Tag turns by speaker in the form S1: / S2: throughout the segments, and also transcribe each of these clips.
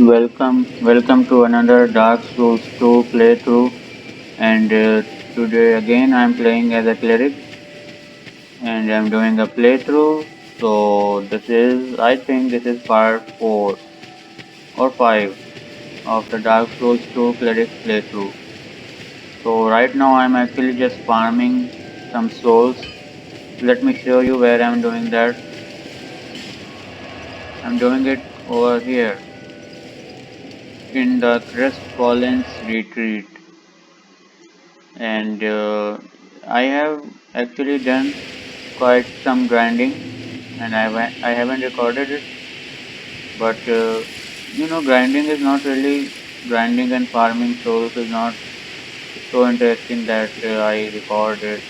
S1: Welcome to another Dark Souls 2 playthrough. And today again I'm playing as a cleric and I'm doing a playthrough. So I think this is part 4 or 5 of the Dark Souls 2 cleric playthrough. So right now I'm actually just farming some souls. Let me show you where I'm doing that. I'm doing it over here in the Crestfallen's retreat. And I have actually done quite some grinding, and I haven't recorded it, but grinding is not really grinding and farming souls is not so interesting that I record it.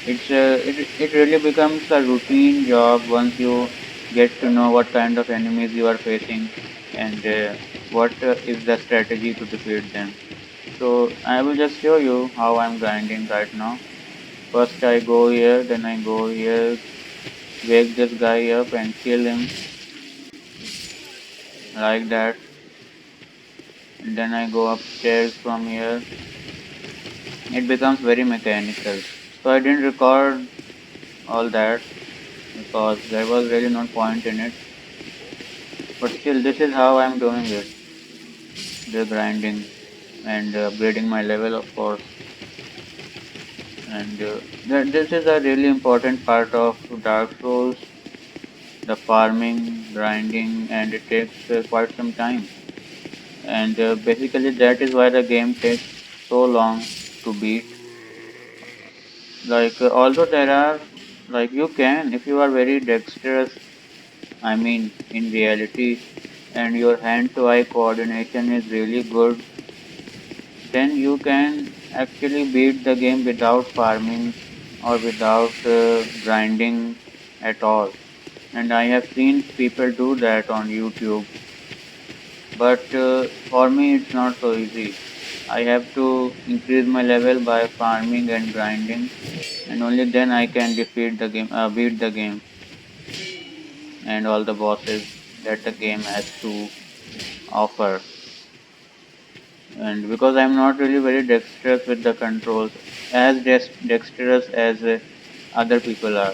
S1: It really becomes a routine job once you get to know what kind of enemies you are facing and what is the strategy to defeat them. So I will just show you how I'm grinding right now. First I go here, then I go here, wake this guy up and kill him like that. And then I go upstairs from here. It becomes very mechanical. So I didn't record all that because there was really no point in it. But still, this is how I'm doing it. The grinding and upgrading my level, of course. And this is a really important part of Dark Souls, the farming, grinding, and it takes quite some time. And basically that is why the game takes so long to beat. Like although there are like you can if you are very dexterous, I mean in reality, and your hand to eye coordination is really good, then you can actually beat the game without farming or without grinding at all. And I have seen people do that on YouTube, but for me it's not so easy. I have to increase my level by farming and grinding, and only then I can beat the game and all the bosses that the game has to offer. And because I'm not really very dexterous with the controls, as dexterous as other people are,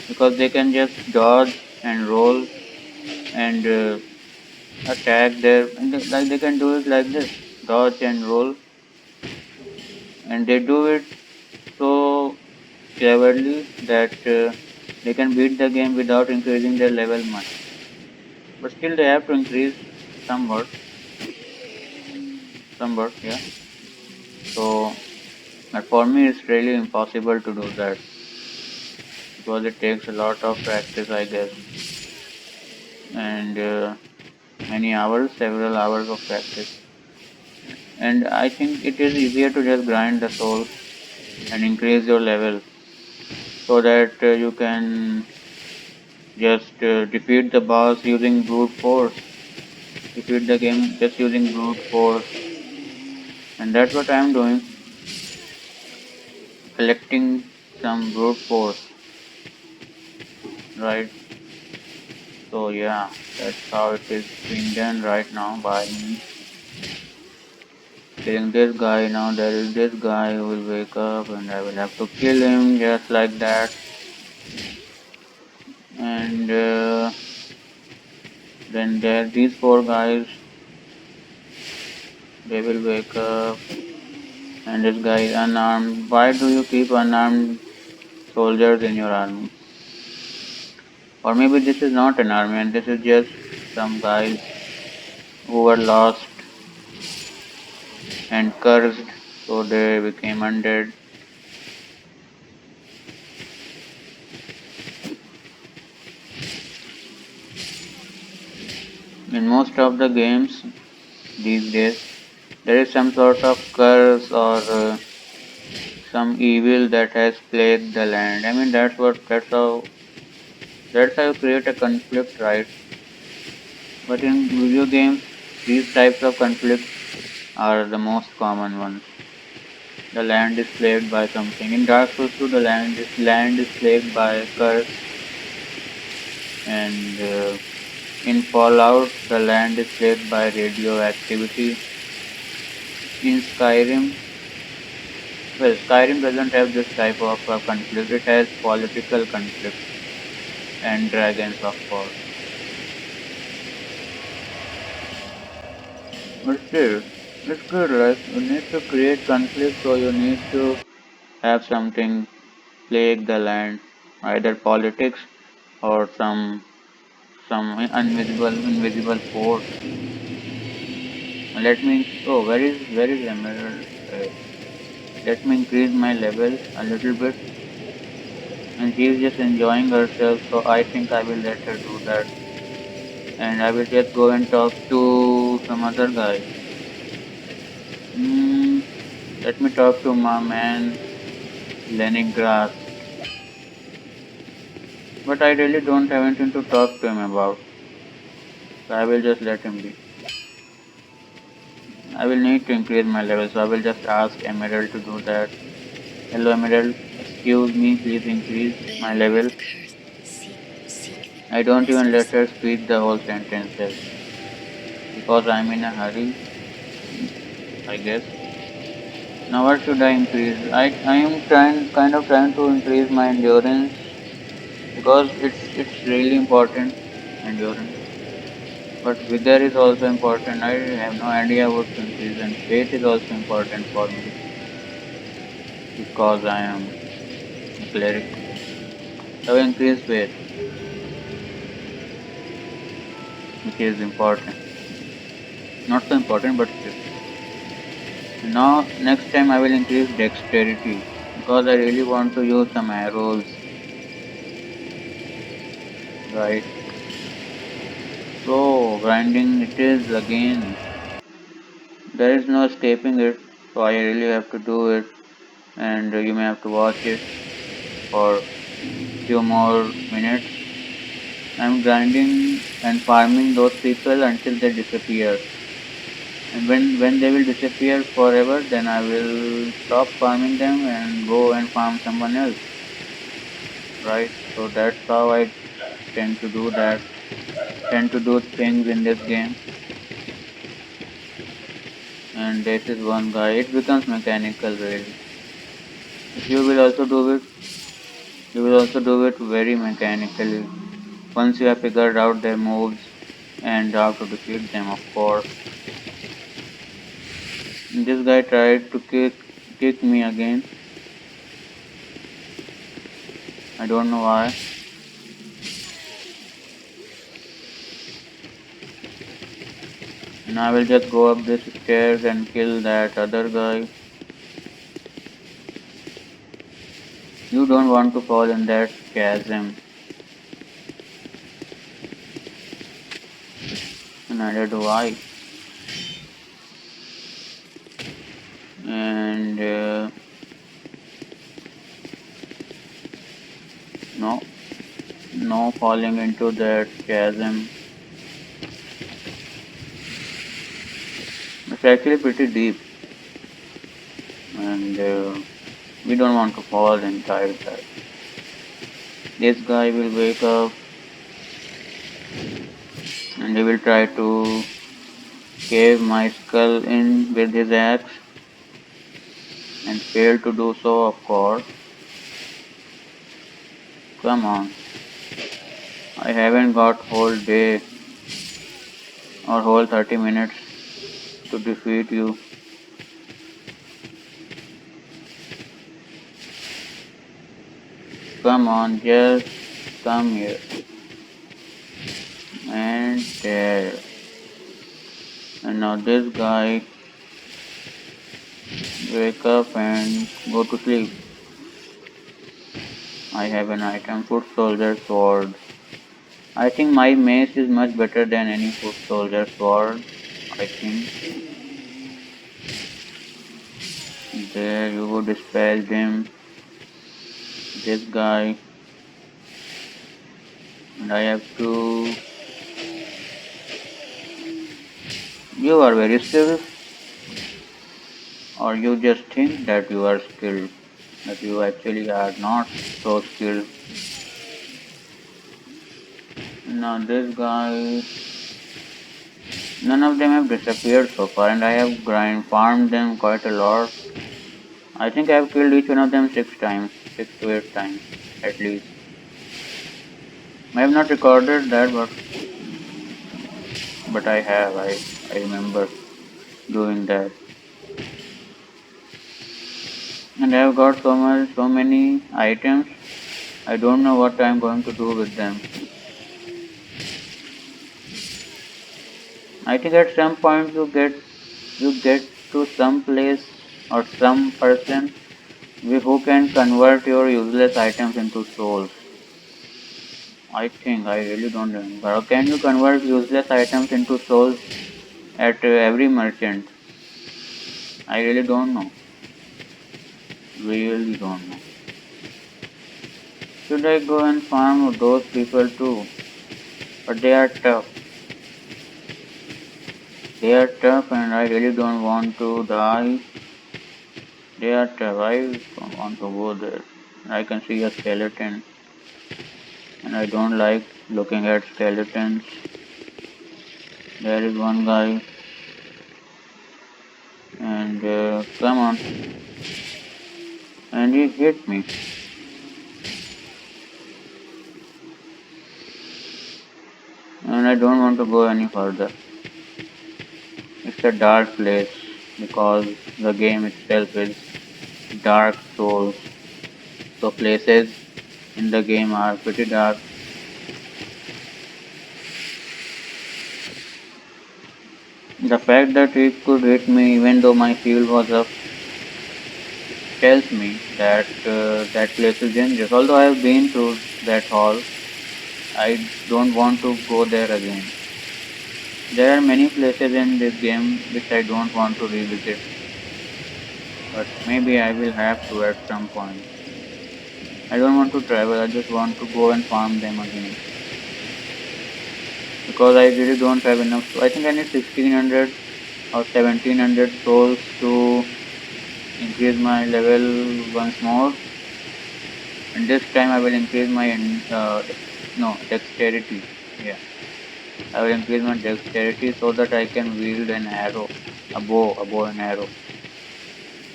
S1: because they can just dodge and roll and attack their, and like they can do it like this, dodge and roll, and they do it so cleverly that they can beat the game without increasing their level much. But still they have to increase somewhat, yeah. So, but for me it's really impossible to do that because it takes a lot of practice, I guess, and many hours, several hours of practice. And I think it is easier to just grind the souls and increase your level so that you can just defeat the boss using brute force, defeat the game just using brute force, and that's what I'm doing, collecting some brute force, right? So yeah, that's how it is being done right now by me. Killing this guy. Now there is this guy who will wake up and I will have to kill him just like that. And then there these four guys, they will wake up and this guy is unarmed. Why do you keep unarmed soldiers in your army? Or maybe this is not an army and this is just some guys who were lost and cursed, so they became undead. In most of the games these days, there is some sort of curse or some evil that has plagued the land. I mean, that's how you create a conflict, right? But in video games, these types of conflicts are the most common ones. The land is plagued by something. In Dark Souls 2, the land is plagued by a curse, and In Fallout, the land is plagued by radioactivity. In Skyrim, well, Skyrim doesn't have this type of conflict. It has political conflict and dragons, of course. But still, it's good. Like you need to create conflict, so you need to have something plague the land, either politics or some invisible force. Let me. Oh, where is Emerald? Let me increase my level a little bit. And she is just enjoying herself, so I think I will let her do that. And I will just go and talk to some other guy. Hmm, let me talk to my man Leningrad. But I really don't have anything to talk to him about. So I will just let him be. I will need to increase my level, so I will just ask Emerald to do that. Hello Emerald, excuse me, please increase my level. I don't even let her speak the whole sentences because I'm in a hurry, I guess. Now what should I increase? I am trying to increase my endurance because it's really important, endurance. But vigor is also important. I have no idea what to increase, and faith is also important for me because I am a cleric. So I increase faith, which is important. Not so important, but still. Now next time I will increase dexterity because I really want to use some arrows, right? So grinding it is again. There is no escaping it, so I really have to do it, and you may have to watch it for few more minutes. I'm grinding and farming those people until they disappear. And when they will disappear forever, then I will stop farming them and go and farm someone else. Right? So that's how I tend to do that. Tend to do things in this game. And this is one guy. It becomes mechanical really. If you will also do it, you will also do it very mechanically. Once you have figured out their moves and how to defeat them, of course. This guy tried to kick me again. I don't know why. And I will just go up this stairs and kill that other guy. You don't want to fall in that chasm. And neither do I. And no, no falling into that chasm. It's actually pretty deep. And we don't want to fall inside that. This guy will wake up and he will try to cave my skull in with his axe and fail to do so, of course. Come on. I haven't got whole day or whole 30 minutes to defeat you. Come on, just come here. And there. And now this guy wake up and go to sleep. I have an item, foot soldier sword. I think my mace is much better than any foot soldier sword. I think. There you would dispel him. This guy. And I have to. You are very skilled, or you just think that you are skilled, but you actually are not so skilled. Now this guy, none of them have disappeared so far, and I have farmed them quite a lot. I think I have killed each one of them 6 times, 6 to 8 times at least. I have not recorded that, but I have. I remember doing that, and I have got so many items. I don't know what I am going to do with them. I think at some point you get to some place or some person who can convert your useless items into souls. I think I really don't remember. Or can you convert useless items into souls at every merchant? I really don't know. Really don't know. Should I go and farm those people too? But they are tough. They are tough and I really don't want to die. They are tough. I don't want to go there. I can see a skeleton and I don't like looking at skeletons. There is one guy and come on. And he hit me. And I don't want to go any further. It's a dark place because the game itself is Dark Souls. So places in the game are pretty dark. The fact that he could hit me even though my shield was up tells me that that place is dangerous. Although I have been through that hall, I don't want to go there again. There are many places in this game which I don't want to revisit, but maybe I will have to at some point. I don't want to travel, I just want to go and farm them again. Because I really don't have enough. I think I need 1600 or 1700 souls to increase my level once more. And this time I will increase my no dexterity. Yeah, I will increase my dexterity so that I can wield an arrow, a bow and arrow.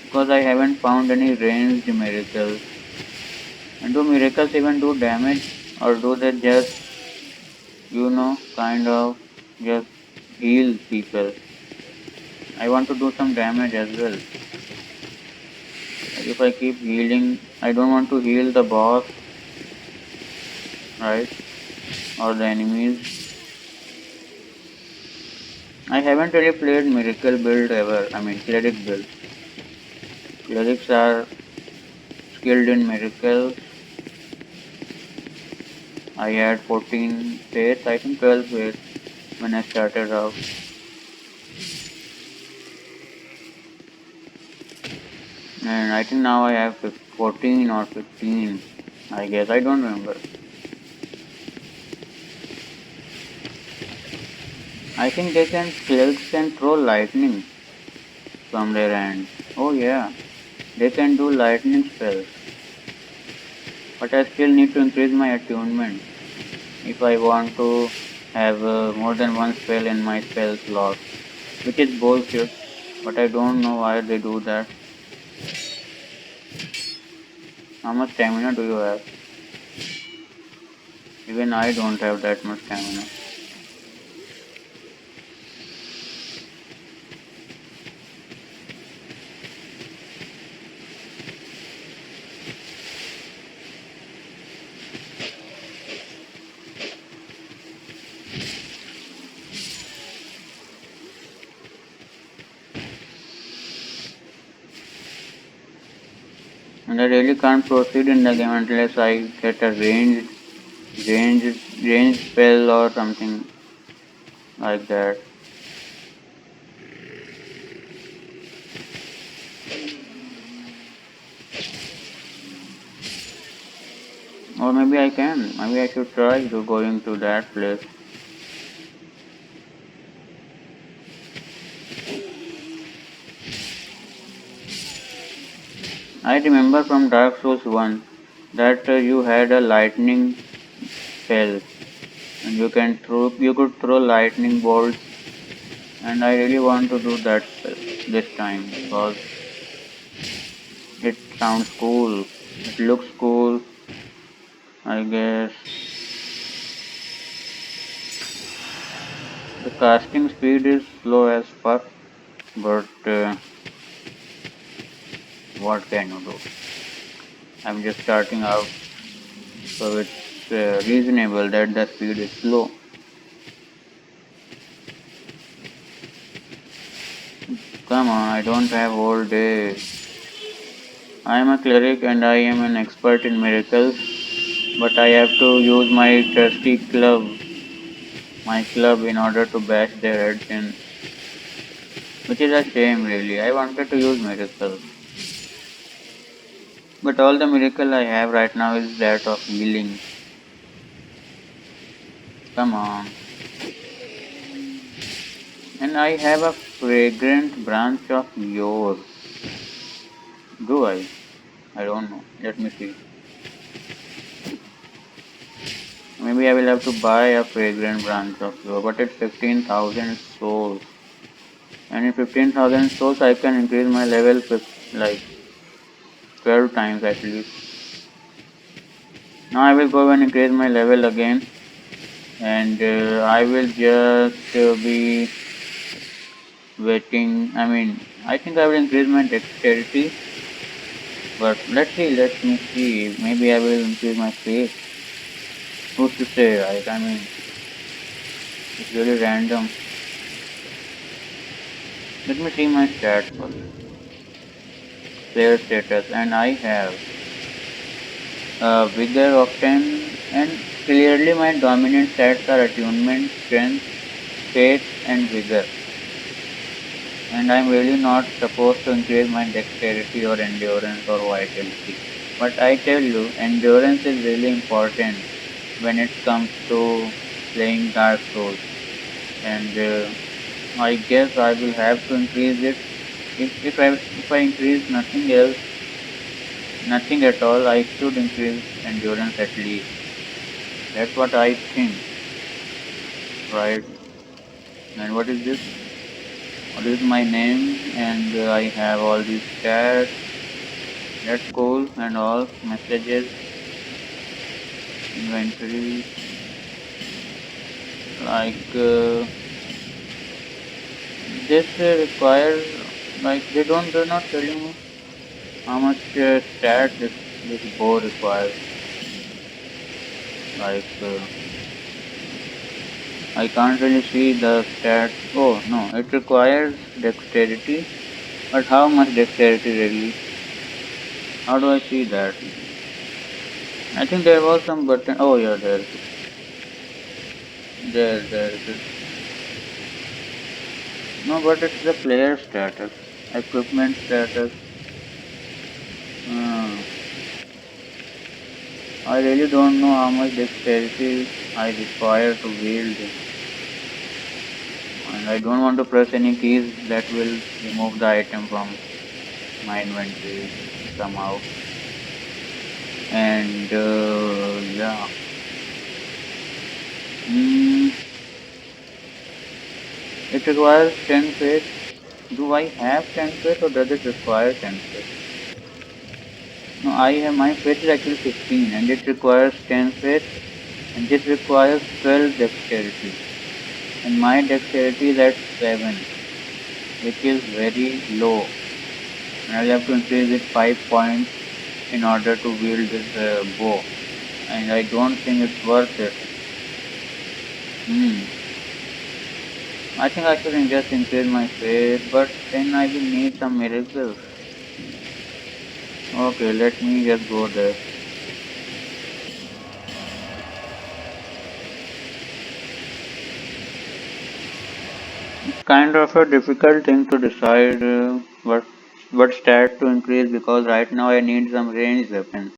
S1: Because I haven't found any ranged miracles. And do miracles even do damage, or do they just kind of just heal people? I want to do some damage as well. Like if I keep healing, I don't want to heal the boss, right? Or the enemies. I haven't really played miracle build ever. I mean cleric build. Clerics are skilled in miracles. I had 14 faith, I think 12 faith when I started out. And I think now I have 14 or 15, I guess. I don't remember. I think clerics can throw lightning from their hand. Oh yeah, they can do lightning spells. But I still need to increase my attunement if I want to have more than one spell in my spell slot, which is bullshit, but I don't know why they do that. How much stamina do you have? Even I don't have that much stamina. And I really can't proceed in the game unless I get a ranged spell or something like that. Or maybe I can. Maybe I should try to going to that place. I remember from Dark Souls 1 that you had a lightning spell and you could throw lightning bolts, and I really want to do that this time because it sounds cool. It looks cool, I guess. The casting speed is slow as fuck, but what can you do? I'm just starting out, so it's reasonable that the speed is slow. Come on, I don't have all day. I am a cleric and I am an expert in miracles, but I have to use my trusty club in order to bash their heads in, which is a shame really. I wanted to use miracles, but all the miracle I have right now is that of healing. Come on. And I have a fragrant branch of yours. Do I? I don't know. Let me see. Maybe I will have to buy a fragrant branch of yours, but it's 15,000 souls. And in 15,000 souls, I can increase my level like 12 times at least. Now I will go and increase my level again, and I will just be waiting. I mean, I think I will increase my dexterity, but let's see. Let me see. Maybe I will increase my faith. Who's to say, right? I mean, it's really random. Let me see my stats first. Player status, and I have vigor of 10, and clearly my dominant stats are attunement, strength, faith, and vigor. And I'm really not supposed to increase my dexterity or endurance or vitality. But I tell you, endurance is really important when it comes to playing Dark Souls. And I guess I will have to increase it. If I increase nothing else, nothing at all, I should increase endurance at least. That's what I think, right? And what is this? What is my name? And I have all these stats. That's cool. And all messages, inventory. Like this requires, like they're not telling me how much stat this bow requires. Like I can't really see the stats. Oh no, it requires dexterity. But how much dexterity really? How do I see that? I think there was some button. Oh yeah, there it is. There it is. No, but it's the player status, equipment status. Hmm. I really don't know how much dexterity I require to wield it. And I don't want to press any keys that will remove the item from my inventory somehow. And yeah. Mm, it requires 10 faith. Do I have 10 faith or does it require 10 faith? No, I have my faith is actually 15 and it requires 10 faith and this requires 12 dexterity. And my dexterity is at 7, which is very low. And I'll have to increase it 5 points in order to wield this bow. And I don't think it's worth it. Hmm. I think I should just increase my faith, but then I will need some miracles. Okay, let me just go there. It's kind of a difficult thing to decide what stat to increase because right now I need some ranged weapons.